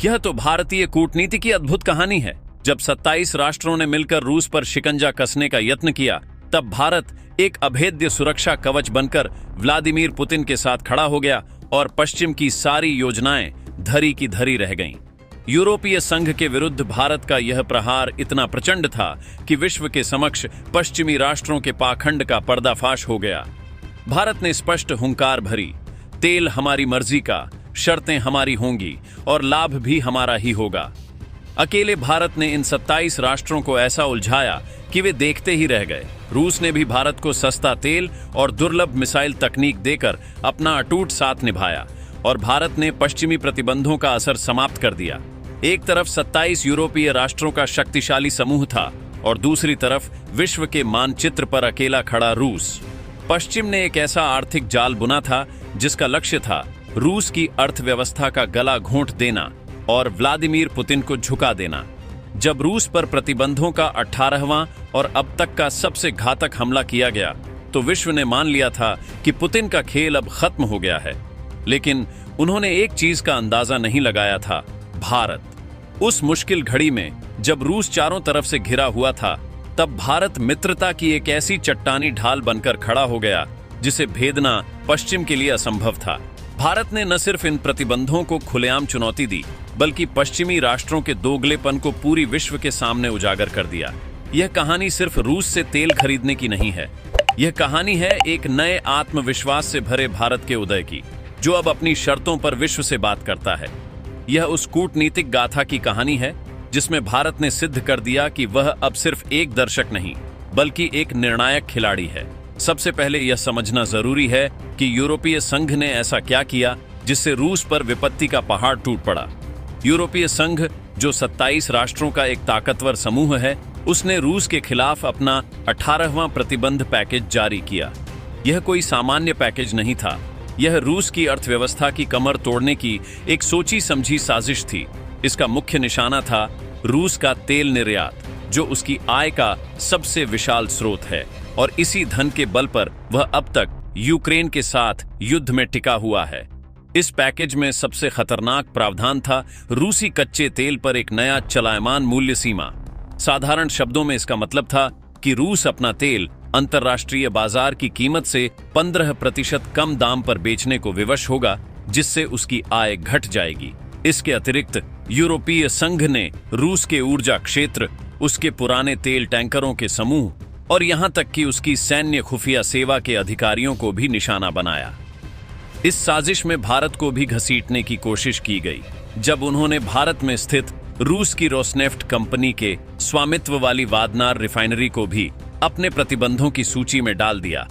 यह तो भारतीय कूटनीति की अद्भुत कहानी है। जब 27 राष्ट्रों ने मिलकर रूस पर शिकंजा कसने का यत्न किया, तब भारत एक अभेद्य सुरक्षा कवच बनकर व्लादिमीर पुतिन के साथ खड़ा हो गया और पश्चिम की सारी योजनाएं धरी की धरी रह गईं। यूरोपीय संघ के विरुद्ध भारत का यह प्रहार इतना प्रचंड था कि विश्व के समक्ष पश्चिमी राष्ट्रों के पाखंड का पर्दाफाश हो गया। भारत ने स्पष्ट हुंकार भरी, तेल हमारी मर्जी का, शर्तें हमारी होंगी और लाभ भी हमारा ही होगा। अकेले भारत ने इन 27 राष्ट्रों को ऐसा उलझाया कि वे देखते ही रह गए। रूस ने भी भारत को सस्ता तेल और दुर्लभ मिसाइल तकनीक देकर अपना अटूट साथ निभाया और भारत ने पश्चिमी प्रतिबंधों का असर समाप्त कर दिया। एक तरफ 27 यूरोपीय राष्ट्रों का शक्तिशाली समूह था और दूसरी तरफ विश्व के मानचित्र पर अकेला खड़ा रूस। पश्चिम ने एक ऐसा आर्थिक जाल बुना था जिसका लक्ष्य था रूस की अर्थव्यवस्था का गला घोंट देना और व्लादिमीर पुतिन को झुका देना। जब रूस पर प्रतिबंधों का 18वां और अब तक का सबसे घातक हमला किया गया, तो विश्व ने मान लिया था कि पुतिन का खेल अब खत्म हो गया है। लेकिन उन्होंने एक चीज का अंदाजा नहीं लगाया था, भारत। उस मुश्किल घड़ी में जब रूस चारों तरफ से घिरा हुआ था, तब भारत मित्रता की एक ऐसी चट्टानी ढाल बनकर खड़ा हो गया जिसे भेदना पश्चिम के लिए असंभव था। भारत ने न सिर्फ इन प्रतिबंधों को खुलेआम चुनौती दी, बल्कि पश्चिमी राष्ट्रों के दोगलेपन को पूरी विश्व के सामने उजागर कर दिया। यह कहानी सिर्फ रूस से तेल खरीदने की नहीं है, यह कहानी है एक नए आत्मविश्वास से भरे भारत के उदय की, जो अब अपनी शर्तों पर विश्व से बात करता है। यह उस कूटनीतिक गाथा की कहानी है जिसमें भारत ने सिद्ध कर दिया कि वह अब सिर्फ एक दर्शक नहीं, बल्कि एक निर्णायक खिलाड़ी है। सबसे पहले यह समझना जरूरी है कि यूरोपीय संघ ने ऐसा क्या किया जिससे रूस पर विपत्ति का पहाड़ टूट पड़ा। यूरोपीय संघ, जो 27 राष्ट्रों का एक ताकतवर समूह है, उसने रूस के खिलाफ अपना 18वां प्रतिबंध पैकेज जारी किया। यह कोई सामान्य पैकेज नहीं था, यह रूस की अर्थव्यवस्था की कमर तोड़ने की एक सोची समझी साजिश थी। इसका मुख्य निशाना था रूस का तेल निर्यात, जो उसकी आय का सबसे विशाल स्रोत है, और इसी धन के बल पर वह अब तक यूक्रेन के साथ युद्ध में टिका हुआ है। इस पैकेज में सबसे खतरनाक प्रावधान था रूसी कच्चे तेल पर एक नया चलायमान मूल्य सीमा। साधारण शब्दों में इसका मतलब था कि रूस अपना तेल अंतर्राष्ट्रीय बाजार की कीमत से 15% कम दाम पर बेचने को विवश होगा, जिससे उसकी आय घट जाएगी। इसके अतिरिक्त यूरोपीय संघ ने रूस के ऊर्जा क्षेत्र, उसके पुराने तेल टैंकरों के समूह और यहां तक कि उसकी सैन्य खुफिया सेवा के अधिकारियों को भी निशाना बनाया। इस साजिश में भारत को भी घसीटने की कोशिश की गई, जब उन्होंने भारत में स्थित रूस की रोसनेफ्ट कंपनी के स्वामित्व वाली वादनार रिफाइनरी को भी अपने प्रतिबंधों की सूची में डाल दिया।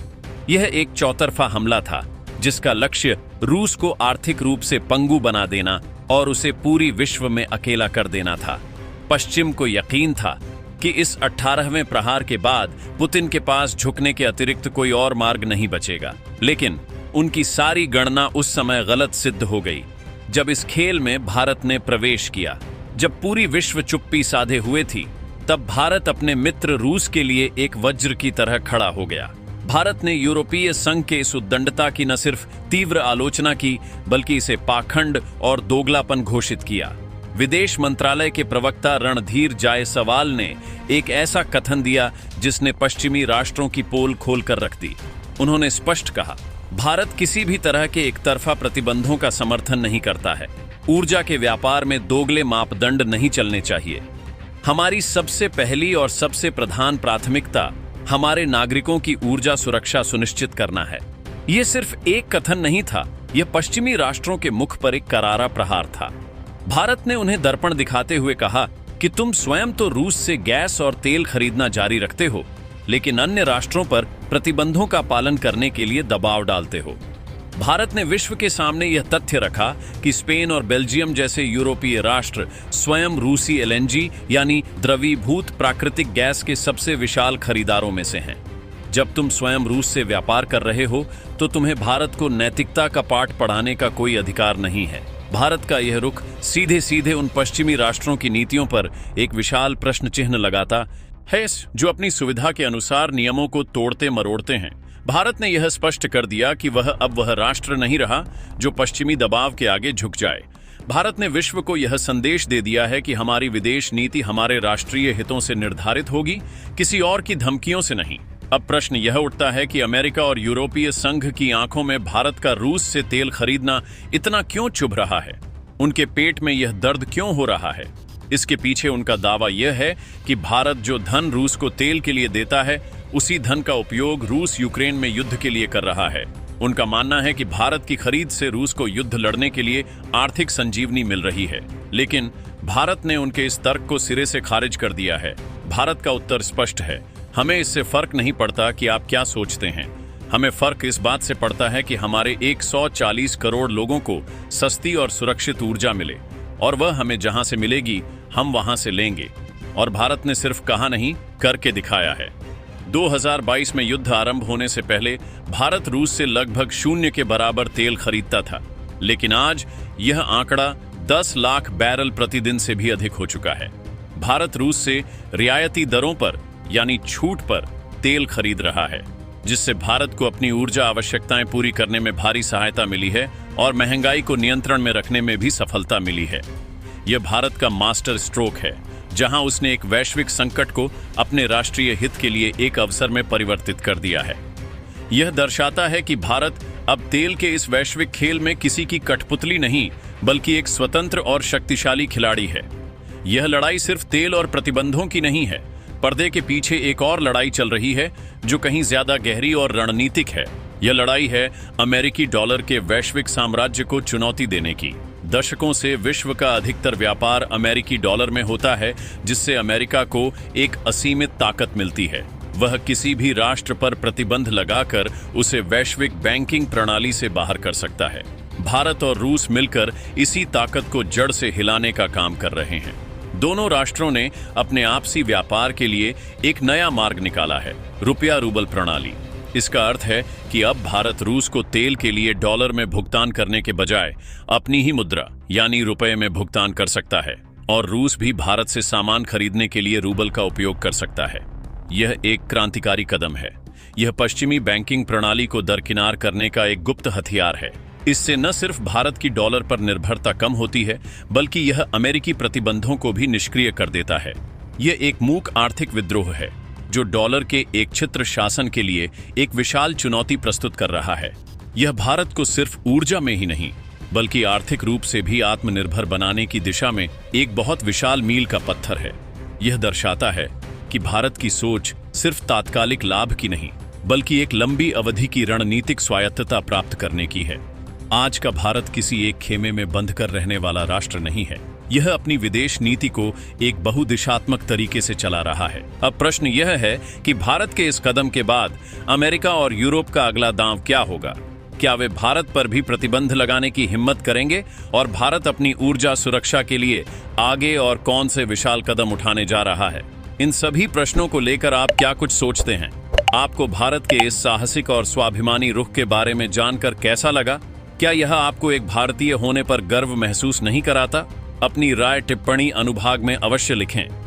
यह एक चौतरफा हमला था जिसका लक्ष्य रूस को आर्थिक रूप से पंगु बना देना और उसे पूरी विश्व में अकेला कर देना था। पश्चिम को यकीन था कि इस 18वें प्रहार के बाद पुतिन के पास झुकने के अतिरिक्त कोई और मार्ग नहीं बचेगा। लेकिन उनकी सारी गणना उस समय गलत सिद्ध हो गई जब इस खेल में भारत ने प्रवेश किया। जब पूरी विश्व चुप्पी साधे हुए थी, तब भारत अपने मित्र रूस के लिए एक वज्र की तरह खड़ा हो गया। भारत ने यूरोपीय संघ के इस उद्दंडता की न सिर्फ तीव्र आलोचना की, बल्कि इसे पाखंड और दोगलापन घोषित किया। विदेश मंत्रालय के प्रवक्ता रणधीर जायसवाल ने एक ऐसा कथन दिया जिसने पश्चिमी राष्ट्रों की पोल खोलकर रख दी। उन्होंने स्पष्ट कहा, भारत किसी भी तरह के एकतरफा प्रतिबंधों का समर्थन नहीं करता है। ऊर्जा के व्यापार में दोगले मापदंड नहीं चलने चाहिए। हमारी सबसे पहली और सबसे प्रधान प्राथमिकता हमारे नागरिकों की ऊर्जा सुरक्षा सुनिश्चित करना है। यह सिर्फ एक कथन नहीं था, यह पश्चिमी राष्ट्रों के मुख पर एक करारा प्रहार था। भारत ने उन्हें दर्पण दिखाते हुए कहा कि तुम स्वयं तो रूस से गैस और तेल खरीदना जारी रखते हो, लेकिन अन्य राष्ट्रों पर प्रतिबंधों का पालन करने के लिए दबाव डालते हो। भारत ने विश्व के सामने यह तथ्य रखा कि स्पेन और बेल्जियम जैसे यूरोपीय राष्ट्र स्वयं रूसी एलएनजी यानी द्रवीभूत प्राकृतिक गैस के सबसे विशाल खरीदारों में से हैं। जब तुम स्वयं रूस से व्यापार कर रहे हो, तो तुम्हें भारत को नैतिकता का पाठ पढ़ाने का कोई अधिकार नहीं है। भारत का यह रुख सीधे सीधे उन पश्चिमी राष्ट्रों की नीतियों पर एक विशाल प्रश्न चिन्ह लगाता है, जो अपनी सुविधा के अनुसार नियमों को तोड़ते मरोड़ते हैं। भारत ने यह स्पष्ट कर दिया कि वह अब वह राष्ट्र नहीं रहा जो पश्चिमी दबाव के आगे झुक जाए। भारत ने विश्व को यह संदेश दे दिया है कि हमारी विदेश नीति हमारे राष्ट्रीय हितों से निर्धारित होगी, किसी और की धमकियों से नहीं। अब प्रश्न यह उठता है कि अमेरिका और यूरोपीय संघ की आंखों में भारत का रूस से तेल खरीदना इतना क्यों चुभ रहा है? उनके पेट में यह दर्द क्यों हो रहा है? इसके पीछे उनका दावा यह है कि भारत जो धन रूस को तेल के लिए देता है, उसी धन का उपयोग रूस यूक्रेन में युद्ध के लिए कर रहा है। उनका मानना है कि भारत की खरीद से रूस को युद्ध लड़ने के लिए आर्थिक संजीवनी मिल रही है। लेकिन भारत ने उनके इस तर्क को सिरे से खारिज कर दिया है। भारत का उत्तर स्पष्ट है, हमें इससे फर्क नहीं पड़ता कि आप क्या सोचते हैं। हमें फर्क इस बात से पड़ता है कि हमारे 140 करोड़ लोगों को सस्ती और सुरक्षित ऊर्जा मिले, और वह हमें जहां से मिलेगी हम वहां से लेंगे। और भारत ने सिर्फ कहा नहीं, करके दिखाया है। 2022 में युद्ध आरंभ होने से पहले भारत रूस से लगभग शून्य के बराबर तेल खरीदता था, लेकिन आज यह आंकड़ा 10 लाख बैरल प्रतिदिन से भी अधिक हो चुका है। भारत रूस से रियायती दरों पर यानी छूट पर तेल खरीद रहा है, जिससे भारत को अपनी ऊर्जा आवश्यकताएं पूरी करने में भारी सहायता मिली है और महंगाई को नियंत्रण में रखने में भी सफलता मिली है। यह भारत का मास्टर स्ट्रोक है, जहां उसने एक वैश्विक संकट को अपने राष्ट्रीय हित के लिए एक अवसर में परिवर्तित कर दिया है। यह दर्शाता है कि भारत अब तेल के इस वैश्विक खेल में किसी की कठपुतली नहीं, बल्कि एक स्वतंत्र और शक्तिशाली खिलाड़ी है। यह लड़ाई सिर्फ तेल और प्रतिबंधों की नहीं है, पर्दे के पीछे एक और लड़ाई चल रही है जो कहीं ज्यादा गहरी और रणनीतिक है। यह लड़ाई है अमेरिकी डॉलर के वैश्विक साम्राज्य को चुनौती देने की। दशकों से विश्व का अधिकतर व्यापार अमेरिकी डॉलर में होता है, जिससे अमेरिका को एक असीमित ताकत मिलती है। वह किसी भी राष्ट्र पर प्रतिबंध लगाकर उसे वैश्विक बैंकिंग प्रणाली से बाहर कर सकता है। भारत और रूस मिलकर इसी ताकत को जड़ से हिलाने का काम कर रहे हैं। दोनों राष्ट्रों ने अपने आपसी व्यापार के लिए एक नया मार्ग निकाला है, रुपया रूबल प्रणाली। इसका अर्थ है कि अब भारत रूस को तेल के लिए डॉलर में भुगतान करने के बजाय अपनी ही मुद्रा यानी रुपए में भुगतान कर सकता है, और रूस भी भारत से सामान खरीदने के लिए रूबल का उपयोग कर सकता है। यह एक क्रांतिकारी कदम है। यह पश्चिमी बैंकिंग प्रणाली को दरकिनार करने का एक गुप्त हथियार है। इससे न सिर्फ भारत की डॉलर पर निर्भरता कम होती है, बल्कि यह अमेरिकी प्रतिबंधों को भी निष्क्रिय कर देता है। यह एक मूक आर्थिक विद्रोह है जो डॉलर के एक छित्र शासन के लिए एक विशाल चुनौती प्रस्तुत कर रहा है। यह भारत को सिर्फ ऊर्जा में ही नहीं, बल्कि आर्थिक रूप से भी आत्मनिर्भर बनाने की दिशा में एक बहुत विशाल मील का पत्थर है। यह दर्शाता है कि भारत की सोच सिर्फ तात्कालिक लाभ की नहीं, बल्कि एक लंबी अवधि की रणनीतिक स्वायत्तता प्राप्त करने की है। आज का भारत किसी एक खेमे में बंद कर रहने वाला राष्ट्र नहीं है। यह अपनी विदेश नीति को एक बहुदिशात्मक तरीके से चला रहा है। अब प्रश्न यह है कि भारत के इस कदम के बाद अमेरिका और यूरोप का अगला दांव क्या होगा? क्या वे भारत पर भी प्रतिबंध लगाने की हिम्मत करेंगे? और भारत अपनी ऊर्जा सुरक्षा के लिए आगे और कौन से विशाल कदम उठाने जा रहा है? इन सभी प्रश्नों को लेकर आप क्या कुछ सोचते हैं? आपको भारत के इस साहसिक और स्वाभिमानी रुख के बारे में जानकर कैसा लगा? क्या यह आपको एक भारतीय होने पर गर्व महसूस नहीं कराता? अपनी राय टिप्पणी अनुभाग में अवश्य लिखें।